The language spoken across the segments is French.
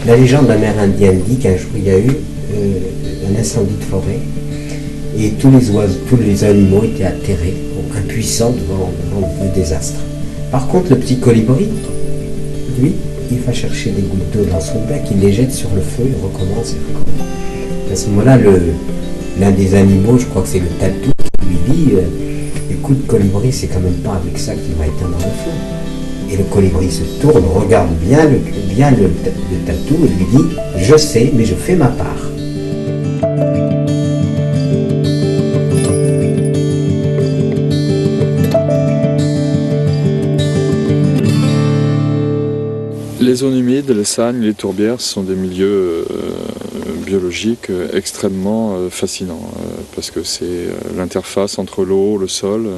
La légende amérindienne dit qu'un jour il y a eu un incendie de forêt et tous les oiseaux, tous les animaux étaient atterrés, impuissants devant le désastre. Par contre, le petit colibri, lui, il va chercher des gouttes d'eau dans son bec, il les jette sur le feu, il recommence. À ce moment-là, l'un des animaux, je crois que c'est le tatou, qui lui dit écoute, colibri, c'est quand même pas avec ça qu'il va éteindre le feu. Et le colibri se tourne, regarde bien le tatou et lui dit je sais, mais je fais ma part. Les zones humides, les sagnes, les tourbières sont des milieux biologiques extrêmement fascinants parce que c'est l'interface entre l'eau, le sol.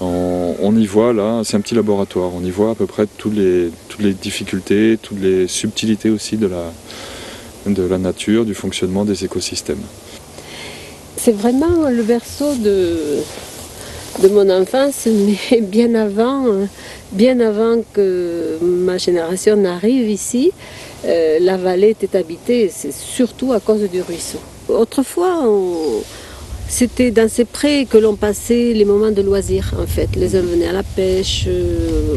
On y voit là, c'est un petit laboratoire, on y voit à peu près toutes les difficultés, toutes les subtilités aussi de la nature, du fonctionnement des écosystèmes. C'est vraiment le berceau de mon enfance, mais bien avant que ma génération n'arrive ici, la vallée était habitée, c'est surtout à cause du ruisseau. Autrefois, c'était dans ces prés que l'on passait les moments de loisirs, en fait. Les hommes venaient à la pêche,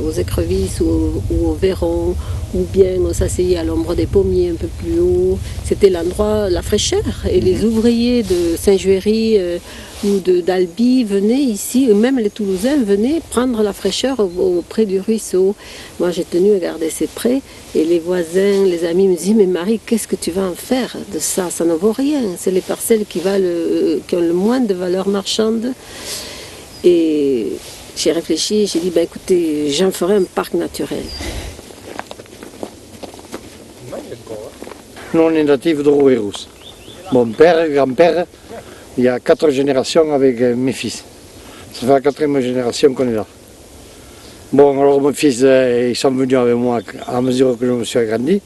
aux écrevisses ou au verron, ou bien on s'asseyait à l'ombre des pommiers un peu plus haut. C'était l'endroit, la fraîcheur. Et les ouvriers de Saint-Juéry ou d'Albi venaient ici, même les Toulousains venaient prendre la fraîcheur auprès du ruisseau. Moi, j'ai tenu à garder ces prés et les voisins, les amis me disaient mais Marie, qu'est-ce que tu vas en faire de ça? Ça ne vaut rien. C'est les parcelles qui ont le moins de valeur marchande. Et j'ai réfléchi et j'ai dit écoutez, j'en ferai un parc naturel. Nous, on est natifs de Rouerous. Mon père, grand-père, il y a 4 générations avec mes fils. Ça fait la 4e génération qu'on est là. Bon, alors mes fils, ils sont venus avec moi à mesure que je me suis agrandi.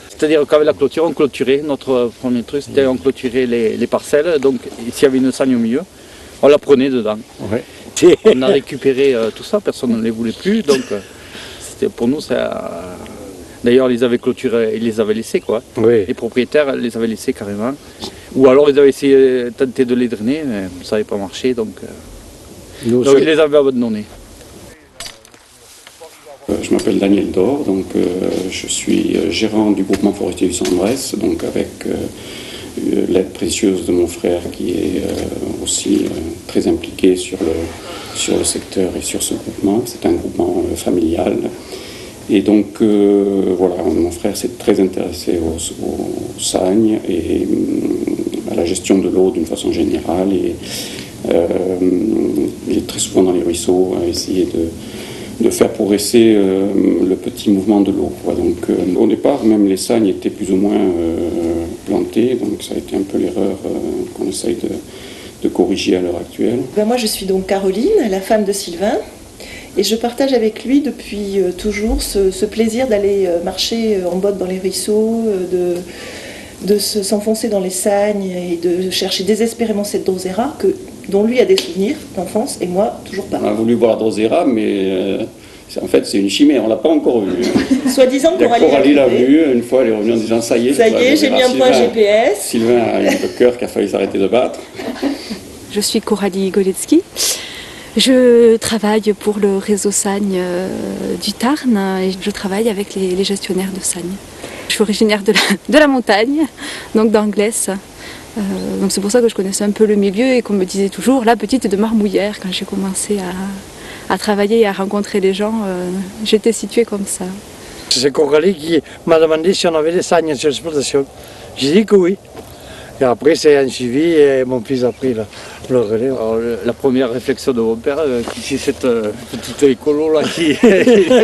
C'est-à-dire qu'avec la clôture, on clôturait, notre premier truc, c'était on clôturait les parcelles. Donc s'il y avait une sagne au milieu, on la prenait dedans. Ouais. On a récupéré tout ça, personne ne les voulait plus. Donc c'était pour nous, ça... D'ailleurs, ils avaient clôturé, ils les avaient laissés, quoi. Oui. Les propriétaires les avaient laissés carrément. Ou alors ils avaient essayé tenté de les drainer, mais ça n'avait pas marché, donc ils les avaient abandonnés. Je m'appelle Daniel Dor, donc je suis gérant du groupement forestier du Centre-Bresse, donc avec l'aide précieuse de mon frère qui est aussi très impliqué sur le secteur et sur ce groupement. C'est un groupement familial. Et donc, voilà, mon frère s'est très intéressé aux sagnes et à la gestion de l'eau d'une façon générale. Et il est très souvent dans les ruisseaux à essayer de faire progresser le petit mouvement de l'eau. Donc, au départ, même les sagnes étaient plus ou moins plantées, donc ça a été un peu l'erreur qu'on essaye de corriger à l'heure actuelle. Moi, je suis donc Caroline, la femme de Sylvain. Et je partage avec lui depuis toujours ce plaisir d'aller marcher en botte dans les ruisseaux, de s'enfoncer dans les sagnes et de chercher désespérément cette drosera dont lui a des souvenirs d'enfance et moi toujours pas. On a voulu voir la drosera, mais en fait c'est une chimère, on l'a pas encore vue. Soi-disant Coralie l'a vue, une fois elle est revenue en disant ça y est, j'ai mis un point GPS. Sylvain a eu le cœur qu'il a fallu s'arrêter de battre. Je suis Coralie Golecki. Je travaille pour le réseau Sagne du Tarn et je travaille avec les gestionnaires de Sagne. Je suis originaire de la montagne, donc d'Anglès. Donc c'est pour ça que je connaissais un peu le milieu et qu'on me disait toujours la petite de Marmouillère. Quand j'ai commencé à travailler et à rencontrer les gens, j'étais située comme ça. C'est Coralie qui m'a demandé si on avait des sagnes sur l'exploitation. J'ai dit que oui. Et après, c'est un suivi et mon fils a pris le relais. Alors, la première réflexion de mon père, c'est cette petite écolo là qui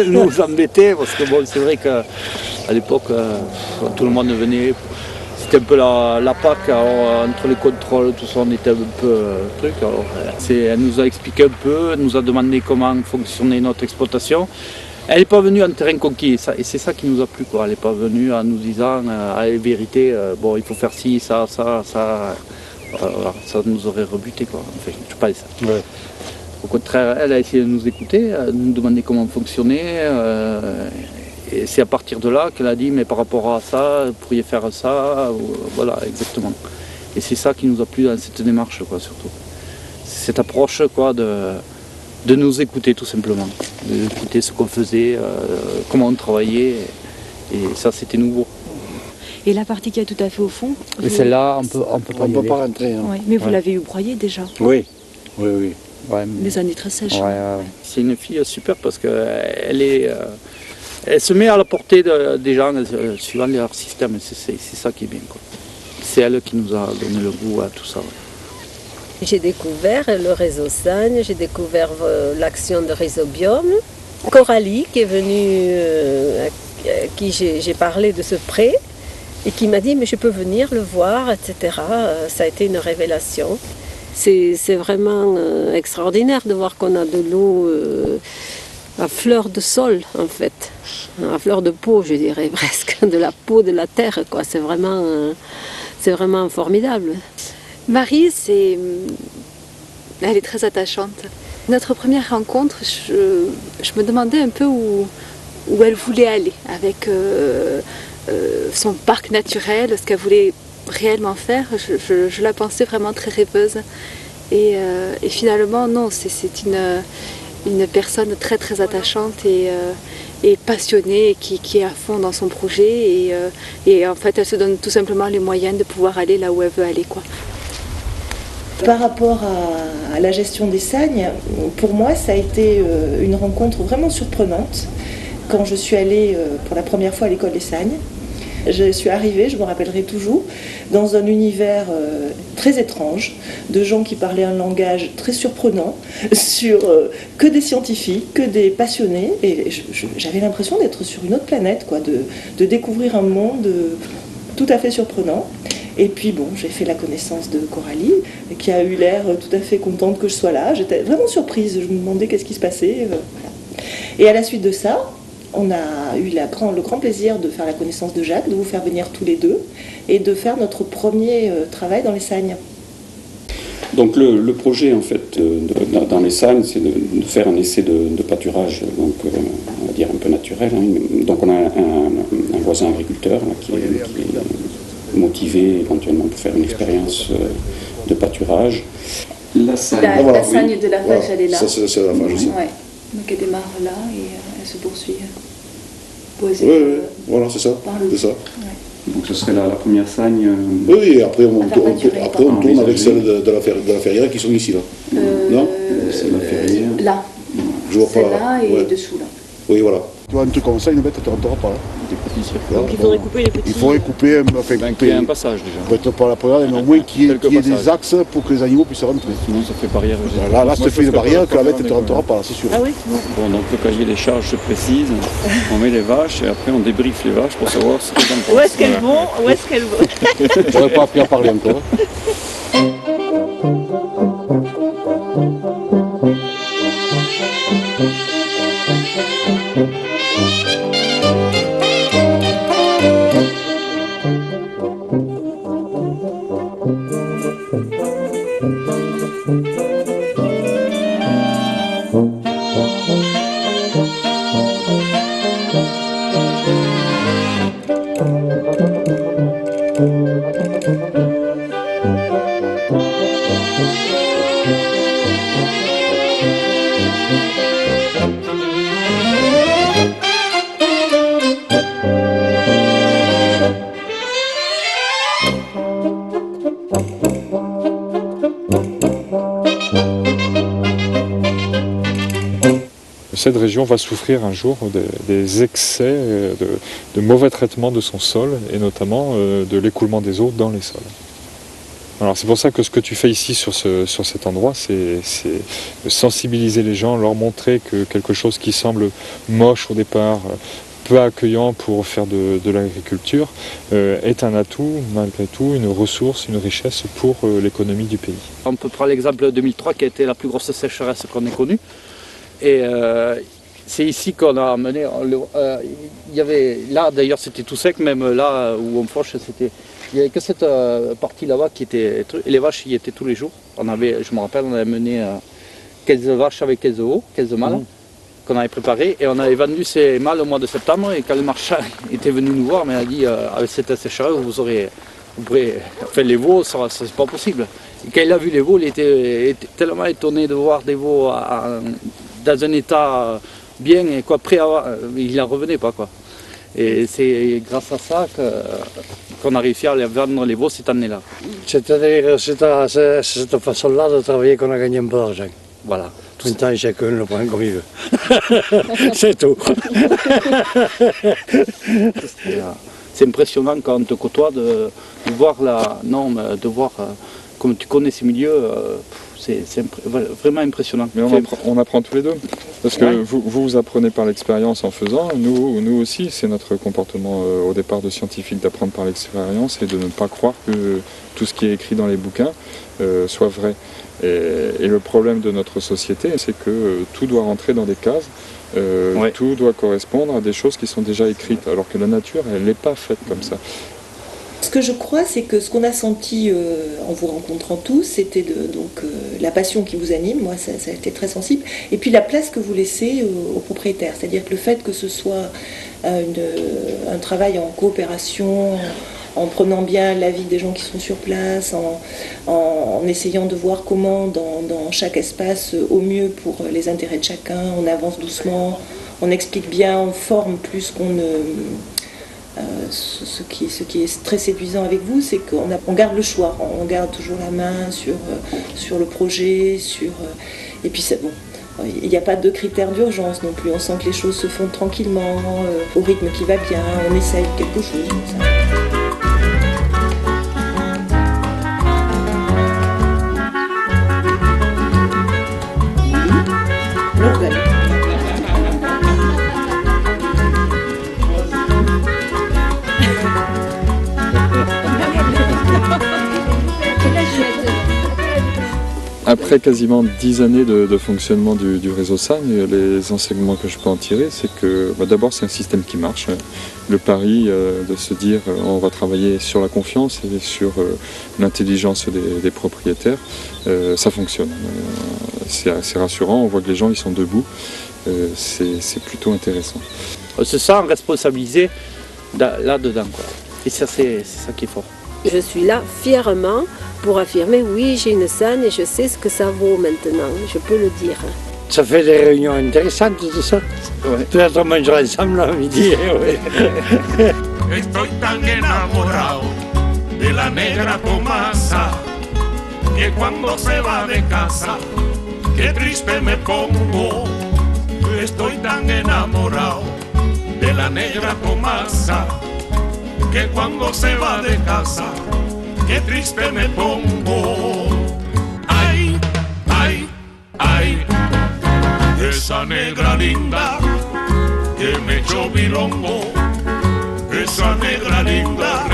nous embêtait, parce que bon, c'est vrai qu'à l'époque, quand tout le monde venait, c'était un peu la PAC, alors, entre les contrôles, tout ça, on était un peu truc. Alors, elle nous a expliqué un peu, elle nous a demandé comment fonctionnait notre exploitation. Elle n'est pas venue en terrain conquis, et c'est ça qui nous a plu, quoi. Elle n'est pas venue en nous disant, à la vérité, bon, il faut faire ci, ça, ça nous aurait rebuté, quoi. Enfin, je pense ça. Ouais. Au contraire, elle a essayé de nous écouter, de nous demander comment fonctionner, Et c'est à partir de là qu'elle a dit, mais par rapport à ça, vous pourriez faire ça, voilà, exactement. Et c'est ça qui nous a plu dans cette démarche, quoi, surtout. Cette approche, quoi, de nous écouter, tout simplement. D'écouter ce qu'on faisait, comment on travaillait, et ça, c'était nouveau. Et la partie qui est tout à fait au fond. Mais celle-là, on peut pas rentrer. Hein. Oui, mais vous l'avez eu broyée déjà. Oui, oui, oui. Ouais, des années très sèches. C'est une fille super parce qu'elle elle se met à la portée des gens suivant leur système. C'est ça qui est bien, quoi. C'est elle qui nous a donné le goût à tout ça. Ouais. J'ai découvert le réseau Sagne, j'ai découvert l'action de Rhizobium. Coralie qui est venue, à qui j'ai parlé de ce pré et qui m'a dit mais je peux venir le voir, etc. Ça a été une révélation. C'est vraiment extraordinaire de voir qu'on a de l'eau à fleur de sol, en fait. À fleur de peau, je dirais presque, de la peau de la terre, quoi. C'est vraiment formidable. Marie, elle est très attachante. Notre première rencontre, je me demandais un peu où elle voulait aller avec son parc naturel, ce qu'elle voulait réellement faire. Je la pensais vraiment très rêveuse. Et finalement, non, c'est une personne très très attachante et passionnée, qui est à fond dans son projet. Et en fait, elle se donne tout simplement les moyens de pouvoir aller là où elle veut aller, quoi. Par rapport à la gestion des sagnes, pour moi, ça a été une rencontre vraiment surprenante. Quand je suis allée pour la première fois à l'école des sagnes, je suis arrivée, je me rappellerai toujours, dans un univers très étrange, de gens qui parlaient un langage très surprenant, sur que des scientifiques, que des passionnés, et j'avais l'impression d'être sur une autre planète, quoi, de découvrir un monde tout à fait surprenant. Et puis bon, j'ai fait la connaissance de Coralie, qui a eu l'air tout à fait contente que je sois là. J'étais vraiment surprise, je me demandais qu'est-ce qui se passait. Voilà. Et à la suite de ça, on a eu le grand plaisir de faire la connaissance de Jacques, de vous faire venir tous les deux, et de faire notre premier travail dans les sagnes. Donc le projet, en fait, dans les sagnes, c'est de faire un essai de pâturage, donc on va dire un peu naturel. Hein. Donc on a un voisin agriculteur là, qui est motivé éventuellement pour faire une expérience de pâturage. La sagne de la vache, elle est là. Ça, c'est la vache aussi. Ouais. Donc elle démarre là et elle se poursuit. Oui, voilà, c'est ça. C'est ça. Ouais. Donc ce serait la première sagne. Oui, et après on tourne avec celle de la ferrière qui sont ici, là. Non, c'est la ferrière. Là. Je vois pas. Là et dessous, là. Oui, voilà. Tu vois, un truc comme ça, une bête, tu ne rentrera pas là. Des petits circuits. Donc il faudrait couper les petits. Il faudrait couper, enfin, qu'il y ait un passage déjà. Peut-être pas la première, mais au moins qu'il y ait des axes pour que les animaux puissent rentrer. Sinon ça fait barrière. Là, ça fait une barrière que la bête ne rentrera pas, c'est sûr. Ah oui. Bon, donc le cahier des charges se précise, on met les vaches et après on débriefe les vaches pour savoir ce qu'elles en pensent. Où est-ce qu'elles vont? Où est-ce qu'elles vont? J'aurais pas appris à parler encore. Cette région va souffrir un jour des excès de mauvais traitement de son sol et notamment de l'écoulement des eaux dans les sols. Alors c'est pour ça que ce que tu fais ici sur cet endroit, c'est de sensibiliser les gens, leur montrer que quelque chose qui semble moche au départ, peu accueillant pour faire de l'agriculture, est un atout, malgré tout, une ressource, une richesse pour l'économie du pays. On peut prendre l'exemple de 2003 qui a été la plus grosse sécheresse qu'on ait connue. Et c'est ici qu'on a amené, il y avait, là d'ailleurs c'était tout sec, même là où on fauche, il n'y avait que cette partie là-bas qui était, et les vaches y étaient tous les jours. Je me rappelle, on avait mené 15 vaches avec 15 veaux, 15 mâles. qu'on avait préparé et on avait vendu ces mâles au mois de septembre et quand le marchand était venu nous voir, il a dit avec cette sécheresse enfin les veaux, c'est pas possible. Et quand il a vu les veaux, il était tellement étonné de voir des veaux dans un état bien et quoi, il n'en revenait pas quoi. Et c'est grâce à ça qu'on a réussi à vendre les veaux cette année-là. C'est-à-dire c'est cette façon-là de travailler qu'on a gagné un peu d'argent. Voilà. Maintenant, chacun le prend comme il veut. C'est tout. C'est impressionnant quand on te côtoie de voir la norme, de voir comme tu connais ces milieux. C'est vraiment impressionnant. Mais on apprend tous les deux. Parce que vous apprenez par l'expérience en faisant, nous aussi, c'est notre comportement au départ de scientifique d'apprendre par l'expérience et de ne pas croire que tout ce qui est écrit dans les bouquins soit vrai. Et le problème de notre société, c'est que tout doit rentrer dans des cases, tout doit correspondre à des choses qui sont déjà écrites, alors que la nature, elle n'est pas faite comme ça. Ce que je crois, c'est que ce qu'on a senti en vous rencontrant tous, c'était la passion qui vous anime, moi ça a été très sensible, et puis la place que vous laissez aux propriétaires, c'est-à-dire que le fait que ce soit un travail en coopération, en prenant bien l'avis des gens qui sont sur place, en essayant de voir comment dans chaque espace, au mieux pour les intérêts de chacun, on avance doucement, on explique bien, on forme plus qu'on ne... ce qui est très séduisant avec vous, c'est qu'on garde le choix, on garde toujours la main sur le projet, et puis c'est bon. Il n'y a pas de critères d'urgence non plus, on sent que les choses se font tranquillement, au rythme qui va bien, on essaye quelque chose comme ça. Après quasiment 10 années de fonctionnement du réseau Sagne, les enseignements que je peux en tirer, c'est que d'abord c'est un système qui marche. Le pari de se dire on va travailler sur la confiance et sur l'intelligence des propriétaires, ça fonctionne. C'est rassurant, on voit que les gens ils sont debout, c'est plutôt intéressant. On se sent responsabilisé là-dedans, quoi. Et ça c'est ça qui est fort. Je suis là fièrement pour affirmer oui, j'ai une Sagne et je sais ce que ça vaut maintenant, je peux le dire. Ça fait des réunions intéressantes tout ça. Peut-être on mangera ensemble à midi. Estoy tan enamorado de la negra Tomasa que cuando se va de casa, qué triste me pongo. Estoy tan enamorado de la negra Tomasa que cuando se va de casa, qué triste me pongo. Ay, ay, ay, esa negra linda que me echó bilongo, esa negra linda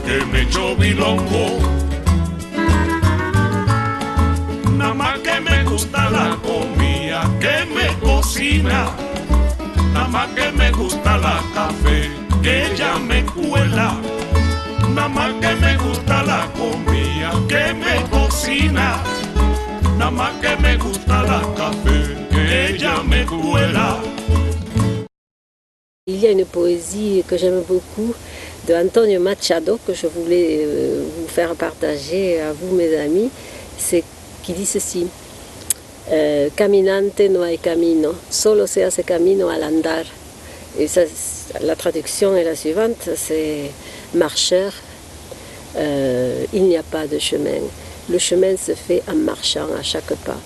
que me echó bilongo. Nada más que me gusta la comida que me cocina, nada más que me gusta la café que ella me cuela, nada más que me gusta la comida que me cocina, nada más que me gusta la café que ella me cuela. Il y a une poésie que j'aime beaucoup de Antonio Machado que je voulais vous faire partager à vous mes amis, c'est qui dit ceci: Caminante no hay camino, solo se hace camino al andar. Et ça, la traduction est la suivante, c'est marcheur, il n'y a pas de chemin. Le chemin se fait en marchant à chaque pas.